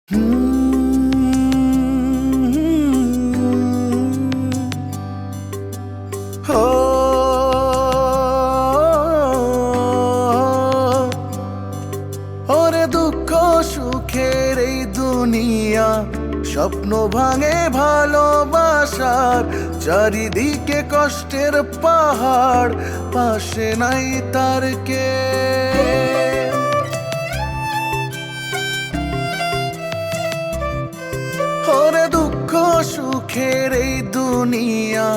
ওরে দুঃখ সুখের এই দুনিয়া, স্বপ্ন ভাঙে ভালোবাসার, চারিদিকে কষ্টের পাহাড়, পাশে নাই তার কে। ওরে দুঃখ সুখের এই দুনিয়া,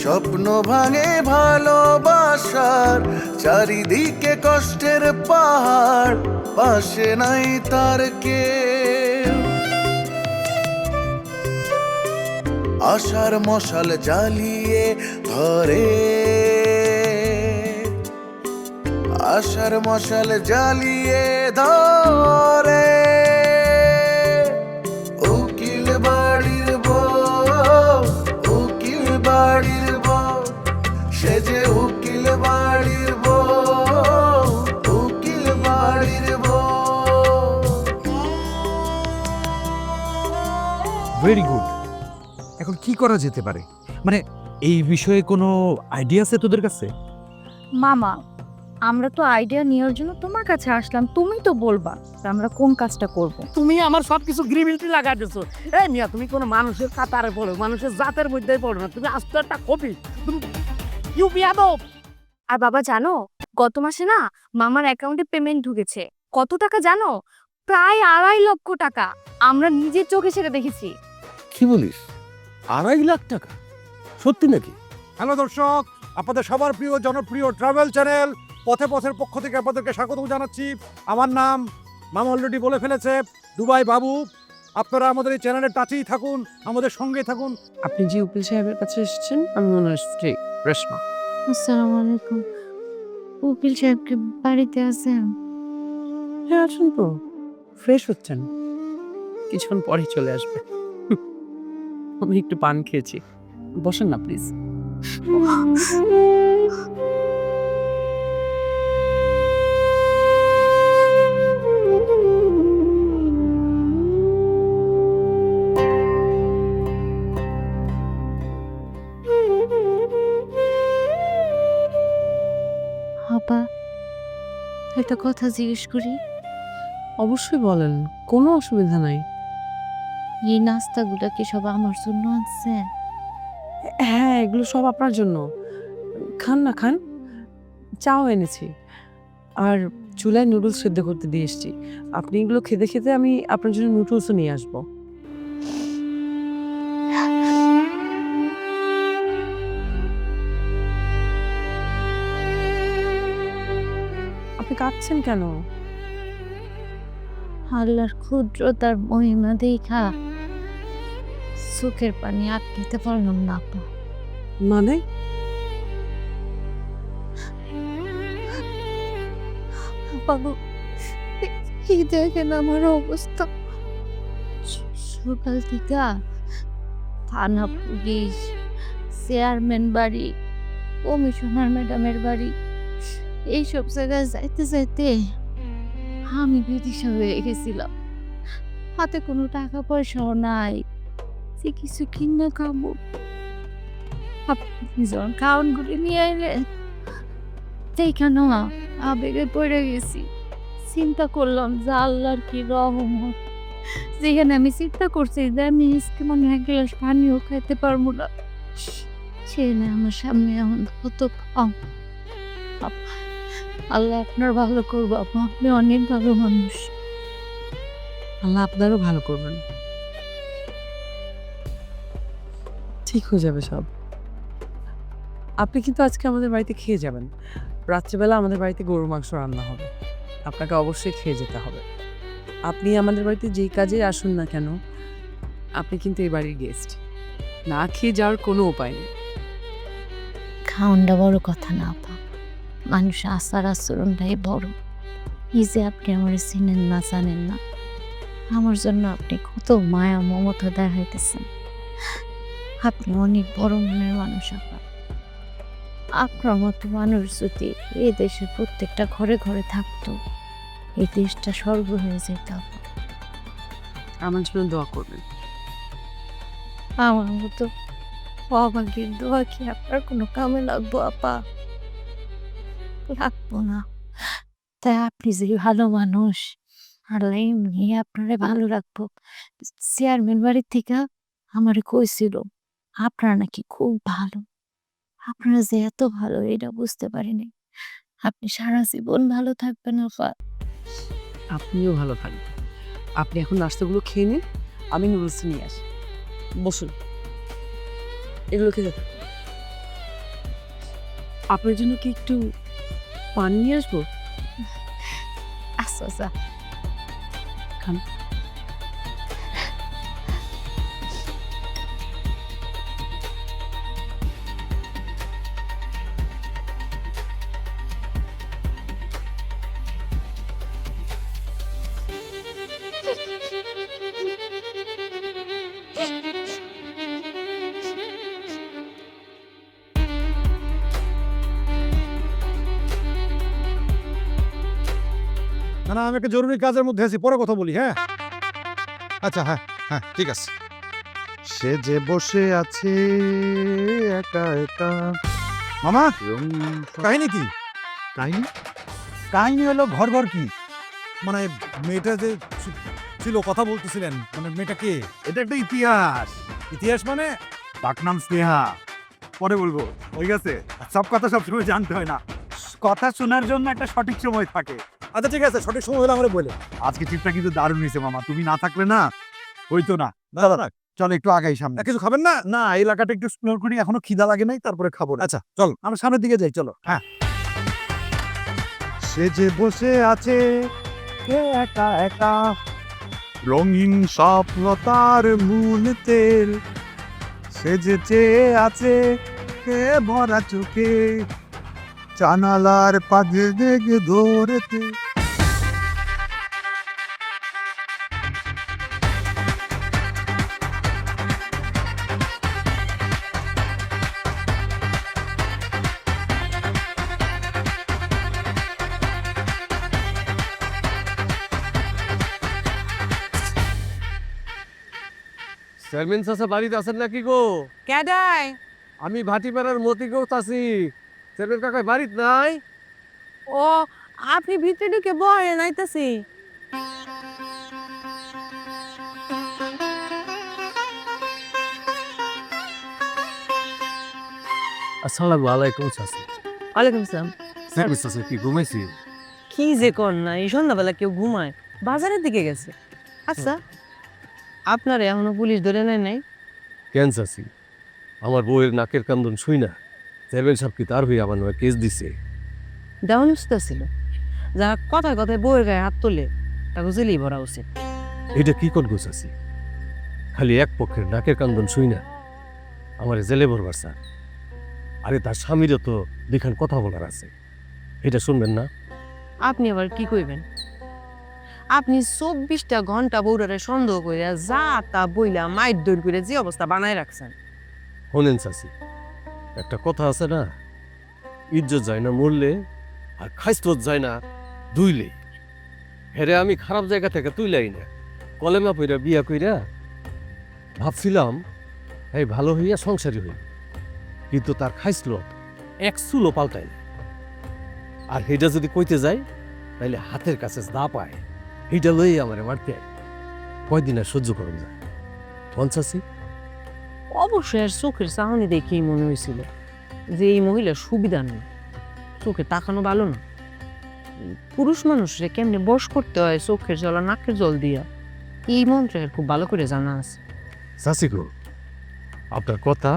স্বপ্ন ভাঙে ভালোবাসার, চারিদিকে কষ্টের পাহাড়, পাশে নাই তার কে। আশার মশাল জ্বালিয়ে ধরে, আশার মশাল জ্বালিয়ে ধরে, উকিল বাড়ির বউ, উকিল বাড়ির বউ, সে যে উকিল বাড়ির বউ, উকিল বাড়ির বউ। Very good. এখন কি করা যেতে পারে, মানে এই বিষয়ে কোনো আইডিয়া আছে তোদের কাছে? মামা, আমরা তো আইডিয়া নেওয়ার জন্য তোমার কাছে আসলাম, তুমি তো বলবা আমরা কোন কাজটা করব। তুমি আমার সবকিছু গ্রিবিলিটি লাগাই দিছো। এই মিয়া, তুমি কোনো মানুষের কাতারে পড়ো, মানুষের জাতের মধ্যে পড়ো না, তুমি আস্ত একটা কপি। তুমি ইউপিয়া দাও। আর বাবা জানো, গত মাসে না মামার অ্যাকাউন্টে পেমেন্ট ঢুকেছে। কত টাকা জানো? প্রায় 2.5 লক্ষ টাকা। আমরা নিজের চোখে সেটা দেখেছি। কি বলিস? 2.5 লাখ টাকা? সত্যি নাকি? হ্যালো দর্শক, আপনাদের সবার প্রিয় জনপ্রিয় ট্রাভেল চ্যানেল পথে পথের পক্ষ থেকে আপনাদেরকে স্বাগত জানাচ্ছি। আমার নাম মামা অলরেডি বলে ফেলেছে, দুবাই বাবু। আপনারা আমাদের এই চ্যানেলের টাচেই থাকুন, আমাদের সঙ্গেই থাকুন। আপনি যে উকিল সাহেবের কাছে এসেছেন, আমি মনে হচ্ছে রেশমা। আসসালামু আলাইকুম। উকিল সাহেব কি বাড়িতে আছেন? হ্যাঁ আছেন তো, ফ্রেশ হচ্ছেন, কিছুক্ষণ পরে চলে আসবে। আমি একটু পান খেয়েছি, বসেন না প্লিজ। আপা, একটা কথা জিজ্ঞেস করি। অবশ্যই বলেন, কোনো অসুবিধা নাই। এই নাস্তাগুলা কি সব আমার জন্য আছে? হ্যাঁ, এগুলো সব আপনার জন্য। খান না, খান। চাও এনেছি, আর চুলায় নুডলস সেদ্ধ করতে দিয়ে এসেছি। আপনি এগুলো খেতে খেতে আমি আপনার জন্য নুডলসও নিয়ে আসবো। আপনি কাঁদছেন কেন? আল্লাহর ক্ষুদ্রতার মহিমা দেখা চোখের পানি আটকাতে পারলাম না আপা। মানে? বাবু, এই দেখেন আমার অবস্থা। সকাল থেকে থানা, পুলিশ, চেয়ারম্যান বাড়ি, কমিশনার ম্যাডামের বাড়ি, এইসব জায়গায় যাইতে যাইতে আমি বিদিশা হয়ে গেছিলাম। হাতে কোনো টাকা পয়সাও নাই যে কিছু কিনে খাবো। আপনি যখন খাওয়ানগুলি নিয়ে এলেন, সেইখানে আবেগে পড়ে গেছি। চিন্তা করলাম যে আল্লাহর কি রহমত, যেখানে আমি চিন্তা করছি যে আমি আজকে মনে হয় এক গ্লাস পানিও খাইতে পারবো না, ছেলে আমার সামনে এখন কত কম। আল্লাহ আপনার ভালো করবো আপা, আপনি অনেক ভালো মানুষ। আল্লাহ আপনারও ভালো করবেন, ঠিক হয়ে যাবে সব। আপনি কিন্তু আজকে আমাদের বাড়িতে খেয়ে যাবেন। রাত্রিবেলা আমাদের বাড়িতে গরুর মাংস রান্না হবে, আপনাকে অবশ্যই খেয়ে যেতে হবে। আপনি আমাদের বাড়িতে যেই কাজে আসুন না কেন, আপনি কিন্তু এই বাড়ির গেস্ট, না খেয়ে যাওয়ার কোনো উপায় নেই। খাওয়ানটা বড় কথা না আপা, মানুষ আচার আচরণটাই বড়। এই যে আপনি আমার চিনেন না, জানেন না, আমার জন্য আপনি কত মায়া মমতা দেখাইতেছেন। আপনি অনেক বড় মনের মানুষ আপা। আপনার মতো মানুষ যদি এই দেশের প্রত্যেকটা ঘরে ঘরে থাকতো, এই দেশটা স্বর্গ হয়ে যেত আপা। আমার জন্য দোয়া করবেন। আমার মতো অভাগীর দোয়া কি আপনার কোনো কামে লাগবো আপা? লাগবো না। তাই আপনি যে ভালো মানুষ, আল্লাহ এমনি আপনারে ভালো রাখবো। চেয়ারম্যান বাড়ির থেকে আমারে কইছিল আপনারা নাকি খুব ভালো। আপনারা যে এত ভালো এটা বুঝতে পারিনি। আপনি সারা জীবন ভালো থাকবেন আপা। আপনিও ভালো থাকবেন। আপনি এখন নাস্তাগুলো খেয়ে নিন, আমি নুডলস নিয়ে আসি। বসুন, এগুলো খেতে থাকুন। আপনার জন্য কি একটু পানি নিয়ে আসবো? আচ্ছা আচ্ছা। খান। না না, আমি একটা জরুরি কাজের মধ্যে আছি, পরে কথা বলি। হ্যাঁ আচ্ছা, হ্যাঁ হ্যাঁ, ঠিক আছে। সে যে বসে আছে একা একা। মামা, রঙিন কাহিনী কি? কাহিনী? কাহিনী হলো ঘর ঘর কি? মানে মেয়েটা যে ছিল, কথা বলতেছিলেন, মানে মেয়েটা কে? এটা একটা ইতিহাস। ইতিহাস মানে? ডাক নাম স্নেহা। পরে বলবো, হয়ে গেছে? সব কথা সবসময় জানতে হয় না, কথা শোনার জন্য একটা সঠিক সময় থাকে। আচ্ছা ঠিক আছে, সঠিক সময় হলে আমরা বলে। আজকে ট্রিপটা কিন্তু দারুণ হয়েছে মামা, তুমি না থাকলে না হইতো না। দাদা না, চলো একটু আগাই সামনে। কিছু খাবেন না? না, এলাকাটা একটু এক্সপ্লোর করি, এখনো খিদা লাগে নাই, তারপরে খাবো না। আচ্ছা চল। আমরা সামনের দিকে যাই, চলো। হ্যাঁ। সে যে বসে আছে একা একা, রঙিন স্বপ্ন তার মনেতে, সে যে চেয়ে আছে কে ভরা চোখে, জানালার পাশে দেখে ধরেতে। চেয়ারম্যান চাচা বাড়িতে আছেন নাকি গো? কেডাই? আমি ভাটিপাড়ার মতিকেও আছি। চেয়ারম্যান কাকা বাড়িতে নাই? ও, আপনি ভিতরে ঢুকে বয়ে নাইতাছি। আসসালামু আলাইকুম চাচা। ওয়ালাইকুম আসসালাম। চেয়ারম্যান চাচা কি ঘুমাইছি? কি যে কর না, এই সন্ধ্যাবেলা কেউ ঘুমায়? বাজারের দিকে গেছে। আচ্ছা, আপনার এখনো পুলিশ ধরে নেয় নাই? কেন চাচি? আমার বউয়ের নাকের কান্দন শুই না চেয়ারম্যান সাহেব কি তার হয়ে আমার নামে কেস দিছে? দেওয়ান ছিল যারা কথায় কথায় বউয়ের গায়ে হাত তোলে তাকে জেলেই ভরা উচিত। এটা কি করবো চাচি? খালি এক পক্ষের নাকের কান্দন শুই না আমার জেলে ভরবার স্যার। আরে তার স্বামীরও তো দেখান কথা বলার আছে, এটা শুনবেন না? আপনি আবার কি কইবেন? আপনি 24টা ঘন্টা বউরারে সন্দেহ করে যা তা বইলা মাইর দৌড় করে যে অবস্থা বানায় রাখছেন। শোনেন চাচি, একটা কথা আছে না, ইজ্জত যায় না মরলে আর খাইস্ত যায় না দুইলে। হেরে আমি খারাপ জায়গা থেকে তুইলাই না, কলেমা পইরা বিয়া কইরা ভাবছিলাম এই ভালো হইয়া সংসারী হই, কিন্তু তার খাইছিল এক চুলো পাল্টাই না। আর হেটা যদি কইতে যায় তাইলে হাতের কাছে দা পায়, হেটা লই আমারে মারতে কয়দিন আর সহ্য করুন না। পঞ্চাশি অবশ্যই আর চোখের চাহনি দেখেই মনে হয়েছিল যে এই মহিলার সুবিধা নেই, চোখে তাকানো ভালো না। পুরুষ মানুষরে কেমনে বশ করতে হয় চোখের জল আর নাকের জল দিয়া, এই মন্ত্রের খুব ভালো করে জানা আছে। চাচি গো, আপনার কথা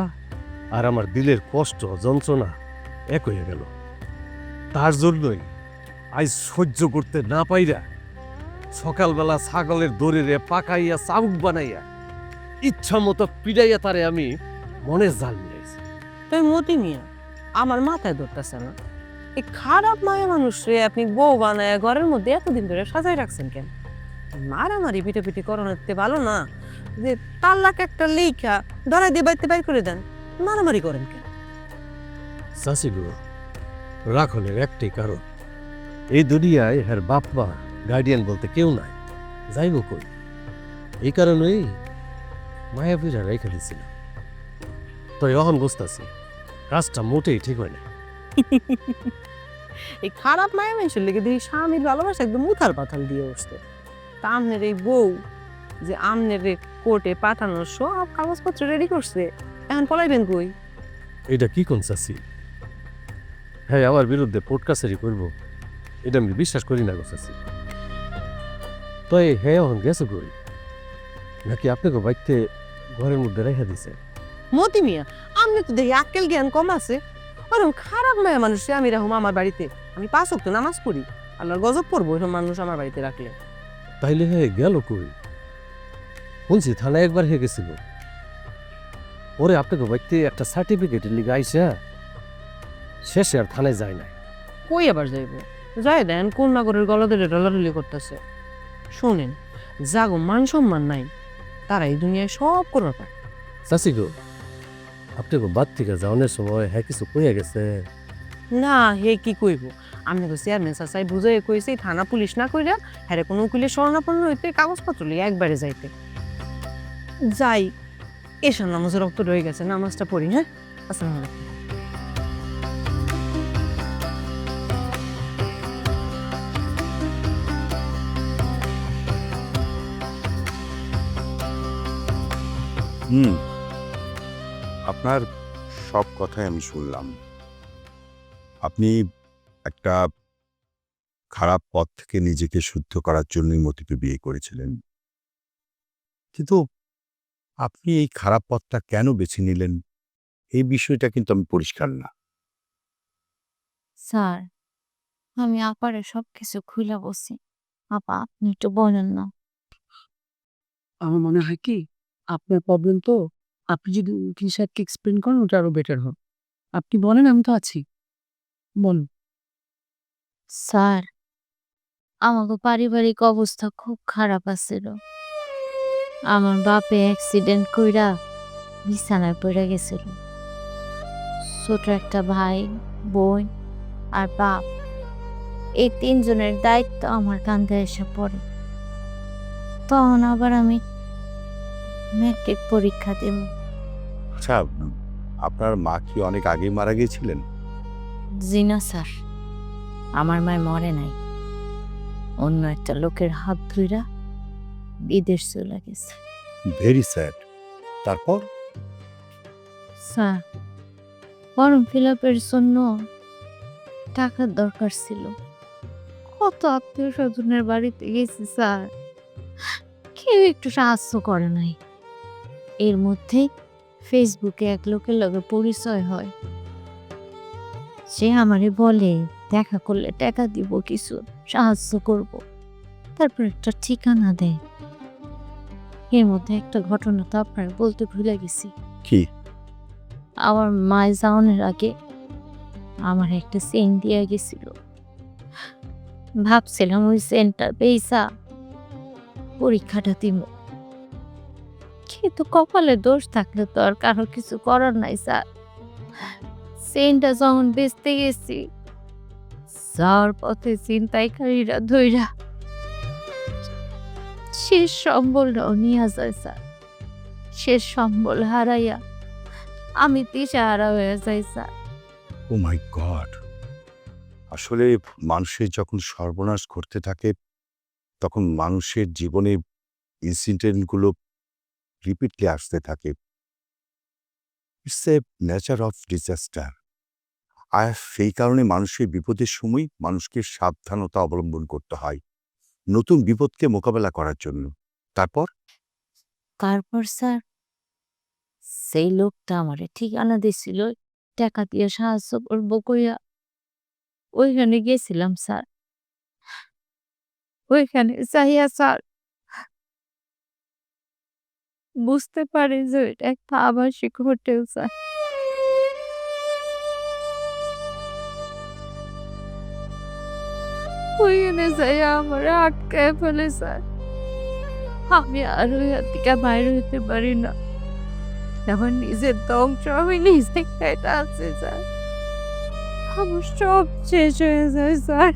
আর আমার দিলের কষ্ট যন্ত্রণা এক হয়ে গেল। তার জন্যই আজ সহ্য করতে না পাইরা সকালবেলা ছাগলের দড়িরে পাকাইয়া চাবুক বানাইয়া ইচ্ছা মতো পিড়াইয়া তারে আমি মনে জাল মিলাইছি। তাই মতি মিয়া আমার মাথায় ধরতেছে না, এই খারাপ মায়া মানুষরে আপনি বউ বানায় ঘরের মধ্যে এতদিন ধরে সাজাই রাখছেন কেন? মারামারি পিটাপিটি করানোতে ভালো না যে তাল্লাক একটা লেখা ধরাই দিয়ে বাড়িতে বাইর করে দেন, মারামারি করেন কেন? চাচি গো, রাখলের একটাই কারণ, এই দুনিয়ায় হের বাপ মা গার্ডিয়ান বলতে কেউ নাই, যাইব কই? এই কারণেই মায়া বুঝা রেখে দিয়েছিলাম। তো এখন বুঝতেছি কাজটা মোটেই ঠিক হয় না। এই খারাপ মায়া মানুষের লেগে দেখি স্বামীর ভালোবাসা একদম উথাল পাথাল দিয়ে উঠছে। তা আমনের এই বউ যে আমনের কোর্টে পাঠানোর সব কাগজপত্র রেডি করছে, এখন পলাইবেন কই? এটা কি কোন চাচ্ছি? হ্যাঁ, আমার বিরুদ্ধে কোর্ট কাছারি করবো এটা আমি বিশ্বাস করি না গো চাচ্ছি। তো হ্যাঁ এখন গেছে কই? নাকি আপনাকে বাইকতে ঘরের মধ্যে রেখে দিছে? মতি মিয়া, আমনে তো দেখি আক্কেল জ্ঞান কম আছে। ওরকম খারাপ মায়া মানুষ আমি রাখুম আমার বাড়িতে? আমি 5 ওয়াক্ত নামাজ পড়ি, আল্লাহর গজব পড়বো এরকম মানুষ আমার বাড়িতে রাখলে। তাইলে হ্যাঁ গেল কই? শুনছি থানায় একবার হয়ে গেছিল। ওরে আপনাকে বাইকতে একটা সার্টিফিকেটের লিগে আইসা শেষে আর থানায় যায় না। কই আবার যাইব? যায় দেন কোন নাগরের গলা ধরে ডলাডলি করতেছে। শোনেন, যাগো মান সম্মান নাই তারা এই দুনিয়ায় সব করবার পারে। চাচি গো, আপনাকে বাদ থেকে যাওয়ানোর সময় হ্যাঁ কিছু কইয়া গেছে? না, হে কি কইব? আমি তো চেয়ারম্যান চাচাই বুঝাই কইছি থানা পুলিশ না কইরা হ্যারে কোনো উকিলের শরণাপন্ন হইতে কাগজপত্র লিয়ে একবারে যাইতে। যাই, এসার নামাজের রক্ত রয়ে গেছে, নামাজটা পড়ি। হ্যাঁ, আসসালামু আলাইকুম। আপনার সব কথাই আমি শুনলাম। আপনি একটা খারাপ পথ থেকে নিজেকে শুদ্ধ করার জন্যই মতিকে বিয়ে করেছিলেন, কিন্তু আপনি এই খারাপ পথটা কেন বেছে নিলেন এই বিষয়টা কিন্তু আমি পরিষ্কার না। স্যার, আমি আপারে সব কিছু খুলে বসি। আপা আপনি একটু বলেন না। আমার মনে হয় কি, আপনার প্রবলেম তো, আপনি যদি উকিল সাহেবকে এক্সপ্লেন করেন ওটা আরো বেটার হবে। আপনি বলেন, আমি তো আছি, বলুন। স্যার, আমাকে পারিবারিক অবস্থা খুব খারাপ আছিল। আমার বাপে অ্যাক্সিডেন্ট কইরা বিছানায় পড়ে গেছিল। ছোট একটা ভাই, বোন আর বাপ, এই 3 জনের দায়িত্ব আমার কাঁধে এসে পড়ে। তখন আবার আমি ম্যাট্রিক পরীক্ষা দেব। আচ্ছা, আপনার মা কি অনেক আগে মারা গিয়েছিলেন? জি না স্যার, আমার মায় মরে নাই, অন্য একটা লোকের হাত ধইরা বিদেশ চলে গেছে। Very sad. তারপর? স্যার, ফর্ম ফিল আপের জন্য টাকার দরকার ছিল। কত আত্মীয় স্বজনের বাড়িতে গেছি স্যার, কেউ একটু সাহায্য করে নাই। এর মধ্যে ফেসবুকে এক লোকের লগে পরিচয় হয়। সে আমারে বলে দেখা করলে টাকা দিব, কিছু সাহায্য করব। তারপর একটা ঠিকানা দেয়। এর মধ্যে একটা ঘটনা তো আপনার বলতে ভুলে গেছি। কি? আমার মায় যাওয়ানোর আগে আমার একটা চেন দিয়ে গেছিল। ভাবছিলাম ওই চেনটা বেচা পরীক্ষাটা দিব, কিন্তু কপালে দোষ থাকলে তো আর কারো কিছু করার নাই স্যার। চেনটা যখন বেচতে গেছি, যাওয়ার পথে ছিনতাইকারীরা ধইরা শেষ সম্বলটাও নিয়ে যায় স্যার। শেষ সম্বল হারাইয়া আমি দিশাহারা হয়ে যাই স্যার। ও মাই গড! আসলে মানুষের যখন সর্বনাশ ঘটতে থাকে তখন মানুষের জীবনে ইনসিডেন্টগুলো রিপিটলি আসতে থাকে। It's a nature of disaster. আর সেই কারণে মানুষের বিপদের সময় মানুষকে সাবধানতা অবলম্বন করতে হয় নতুন বিপদকে মোকাবেলা করার জন্য। তারপর তারপর স্যার, সেই লোকটা আমারে ঠিকানা দিছিল, টাকা দিয়ে সাহায্য করবো কইয়া ওইখানে গেছিলাম স্যার। ওইখানে যাইয়া স্যার বুঝতে পারি যে এটা একটা আবাসিক হোটেল স্যার। ওইখানে যাইয়া আমার আটকায় ফেলে স্যার। আমি আর ওই থেকে বাইরে হইতে পারি না। আমার নিজের ধ্বংস আমি নিজে খাইতে আছি স্যার। আমার সব শেষ হয়ে যায় স্যার।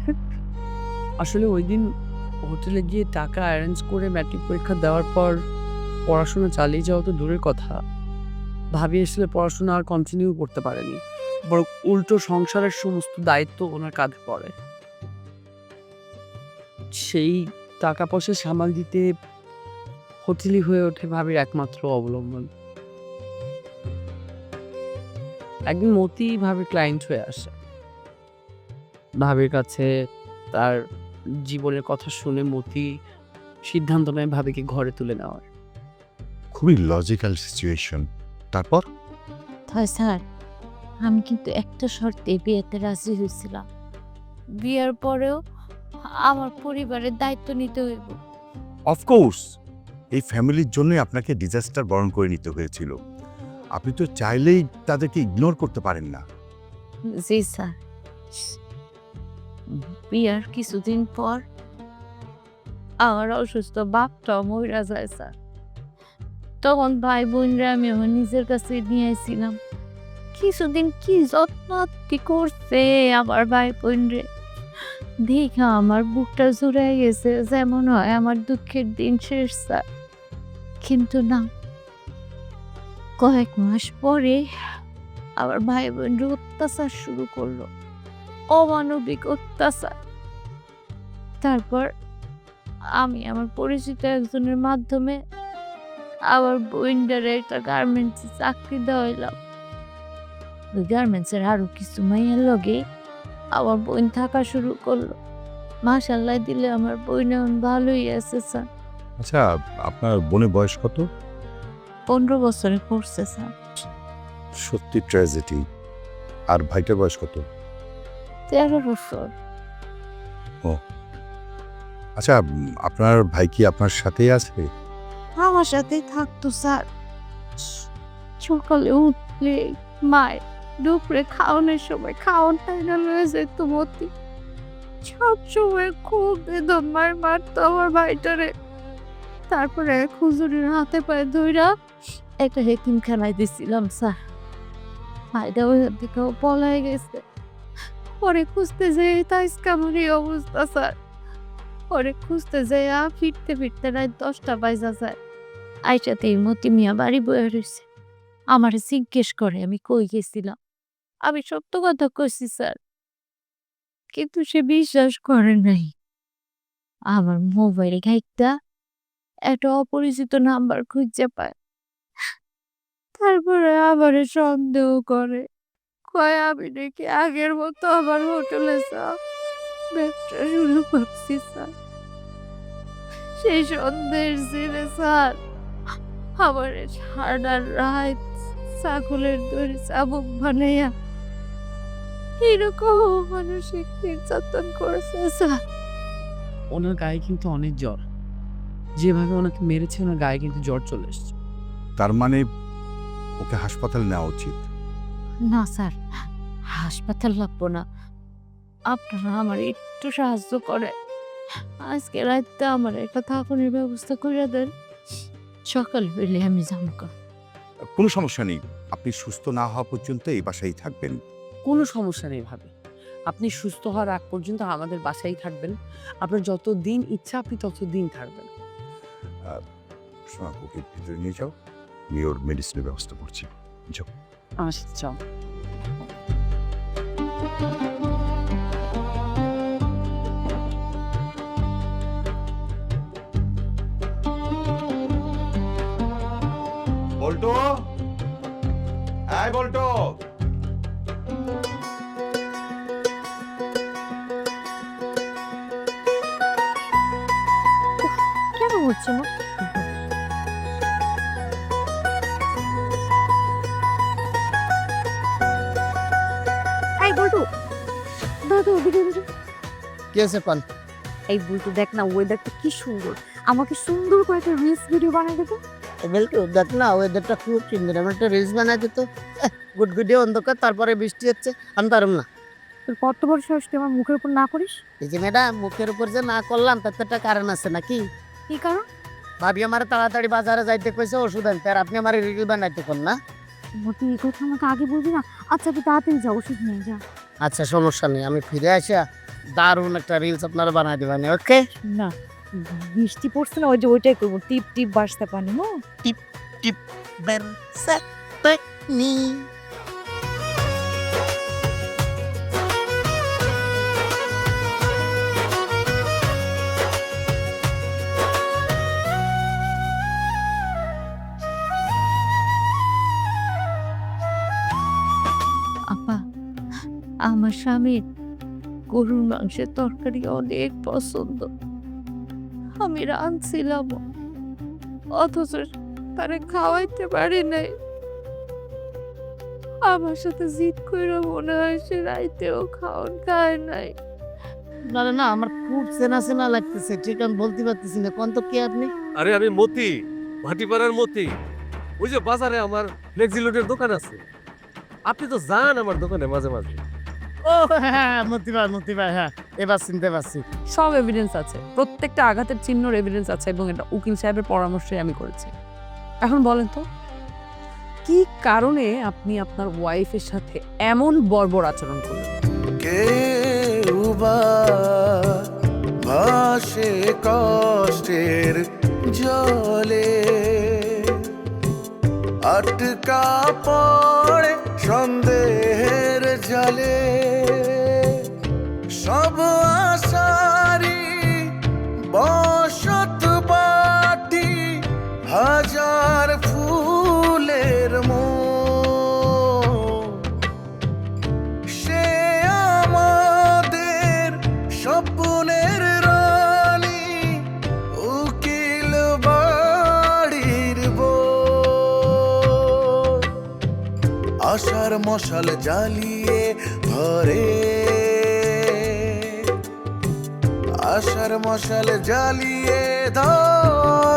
আসলে ওই দিন হোটেলে গিয়ে টাকা অ্যারেঞ্জ করে ম্যাট্রিক পরীক্ষা দেওয়ার পর পড়াশোনা চালিয়ে যাওয়া তো দূরের কথা, ভাবি আসলে পড়াশোনা আর কন্টিনিউ করতে পারেনি, বরং উল্টো সংসারের সমস্ত দায়িত্ব ওনার কাঁধে পড়ে। সেই টাকা পয়সা সামাল দিতে হোটেলই হয়ে ওঠে ভাবির একমাত্র অবলম্বন। একদিন মতি ভাবির ক্লায়েন্ট হয়ে আসে, ভাবির কাছে তার জীবনের কথা শুনে মতি সিদ্ধান্ত নেয় ভাবিকে ঘরে তুলে নেওয়ার। খুবই লজিক্যাল সিচুয়েশন। তারপর তাই স্যার, আমি কিন্তু একটা শর্তে বিয়েতে রাজি হয়েছিলাম। বিয়ের পরেও আমার পরিবারের দায়িত্ব নিতে হইব। অফকোর্স এই ফ্যামিলির জন্যই আপনাকে ডিজাস্টার বরণ করে নিতে হয়েছিল। আপনি তো চাইলেই তাদেরকে ইগনোর করতে পারেন না। জি স্যার। বিয়ার কিছুদিন পর আমার অসুস্থ বাপটাও মইরা যায় স্যার। তখন ভাই বোনরা আমি আমার নিজের কাছে নিয়ে আসছিলাম। কিছুদিন কি যত্ন কি করছে আমার ভাই বোনরে, দেখা আমার বুকটা জুড়ে গেছে, যেমন হয় আমার দুঃখের দিন শেষ স্যার। কিন্তু না, কয়েক মাস পরে আমার ভাই বোনরা অত্যাচার শুরু করলো, অমানবিক অত্যাচার। তারপর আমি আমার পরিচিত একজনের মাধ্যমে আমার বোনটারে একটা গার্মেন্টসে চাকরি দেওয়াইলাম। ওই গার্মেন্টসের আরো কিছু মাইয়ের লগে আমার বোন থাকা শুরু করলো। মাশাল্লাহ দিলে আমার বোন এখন ভালোই আছে স্যার। আচ্ছা, আপনার বোনের বয়স কত? 15 বছরে পড়ছে স্যার। সত্যি ট্র্যাজেডি। আর ভাইটার বয়স কত? 13 বছর। আচ্ছা, আপনার ভাই কি আপনার সাথেই আছে? আমার সাথেই থাকতো স্যার। সকালে উঠলে মায়, দুপুরে খাওয়ানোর সময় খাওয়ানটাই না লয়ে যেত মতি। সব সময় খুব বেদম মারতো আমার ভাইটারে। তারপরে এক হুজুরের হাতে পায়ে ধইরা একটা হেকিমখানায় দিছিলাম স্যার। ভাইটা ওইখান থেকেও পলায় গেছে। পরে খুঁজতে যেয়ে তাইস্কা আমার এই অবস্থা স্যার। পরে খুঁজতে যাইয়া ফিরতে ফিরতে রাত 10টা বাজা যায়। আইসাতেই মতি মিয়া বাড়ি বয়ে রয়েছে। আমারে জিজ্ঞেস করে আমি কই গেছিলাম। আমি সত্য কথা কইছি স্যার, কিন্তু সে বিশ্বাস করে নাই। আমার মোবাইল ঘাইটা একটা অপরিচিত নাম্বার খুঁজে পায়। তারপরে আবারে সন্দেহ করে, কয় আমি নাকি আগের মতো আবার হোটেলে ব্যবসা শুরু করছি স্যার। সেই সন্দেহের জেরে স্যার আমার সারা রাত ছাগলের দড়ি চাবুক বানাইয়া এরকম মানসিক নির্যাতন করেছে স্যার। ওনার গায়ে কিন্তু অনেক জ্বর, যেভাবে ওনাকে মেরেছে ওনার গায়ে কিন্তু জ্বর চলে এসছে। তার মানে ওকে হাসপাতালে নেওয়া উচিত। না স্যার, হাসপাতাল লাগবো না। আপনারা আমার একটু সাহায্য করে আজকে রাতে আমার একটা থাকুনের ব্যবস্থা করে দেন। সকাল হইলে আমি যাবো। কোনো সমস্যা নেই, আপনি সুস্থ না হওয়া পর্যন্ত এই বাসায় থাকবেন। কোনো সমস্যা নেই ভাবে, আপনি সুস্থ হওয়ার আগ পর্যন্ত আমাদের বাসায় থাকবেন। আপনার যত দিন ইচ্ছা আপনি তত দিন থাকবেন। শোনা, ওকে ভিতরে নিয়ে যাও, আমি ওর মেডিসিনের ব্যবস্থা করছি। যাও। আমার সাথে চল। বল্টো, আয় বল্টো। কেন হচ্ছে না? এই বলটু, দাদু ওদিকে ওদিকে। কি আছে পান? এই বলটু দেখ না, ওয়েদারটা কি সুন্দর। আমাকে সুন্দর করে একটা রিলস ভিডিও বানিয়ে দেবে। বলতো দেখ না, ওয়েদারটা খুব সুন্দর, আমার একটা রিলস বানাই দিত। গুডগুডে অন্ধকার, তারপরে বৃষ্টি হচ্ছে, আমি পারুম না। তোর কত বড় সাহস তুই আমার মুখের উপর না করিস? এই যে ম্যাডাম, মুখের উপর যে না করলাম তার তো একটা কারণ আছে নাকি? কি কারণ? ভাবি আমার তাড়াতাড়ি বাজারে যাইতে কইছে ওষুধ আনতে, আর আপনি আমার রিল বানাইতে কোন না? মতি, এই কথা আমাকে আগে বলবি না? আচ্ছা তুই তাড়াতাড়ি যা, ওষুধ নিয়ে যা। আচ্ছা সমস্যা নেই, আমি ফিরে আসা দারুণ একটা রিলস আপনারা বানাই দিবেন। ওকে না, বৃষ্টি পড়ছে না, ওই যে ওইটাই করবো, টিপ টিপ বাসতে পানি। নি আপা, আমার স্বামীর গরুর মাংসের তরকারি অনেক পছন্দ। আমি রাঁধছিলাম, অথচ তারে খাওয়াইতে পারি নাই। আমার সাথে জিদ করে মনে হয় সে রাইতেও খাওয়ান খায় নাই। না না না, আমার খুব চেনা চেনা লাগতেছে, ঠিক আমি বলতে পারতেছি না। কোন তো কে আপনি? আরে আমি মতি, ভাটিপাড়ার মতি। ওই যে বাজারে আমার ফ্লেক্সিলোডের দোকান আছে, আপনি তো যান আমার দোকানে মাঝে মাঝে। ও হ্যাঁ, মতি ভাই, হ্যাঁ এবার চিনতে পারছি। সব এভিডেন্স আছে, প্রত্যেকটা আঘাতের চিহ্নর এভিডেন্স আছে, এবং এটা উকিল সাহেবের পরামর্শে আমি করেছি। এখন বলেন তো, কি কারণে আপনি আপনার ওয়াইফের সাথে এমন বর্বর আচরণ করলেন? কেউ বা ভাসে কষ্টের জলে, আটকা পড়ে সন্দেহের জালে, সব আশারি বসত বাটি, হাজার ফুলের মন। সে আমাদের স্বপ্নের রানী, উকিল বাড়ির বউ। আশার মশাল জ্বালিয়ে ধরে, আশার মশাল জ্বালিয়ে ধরে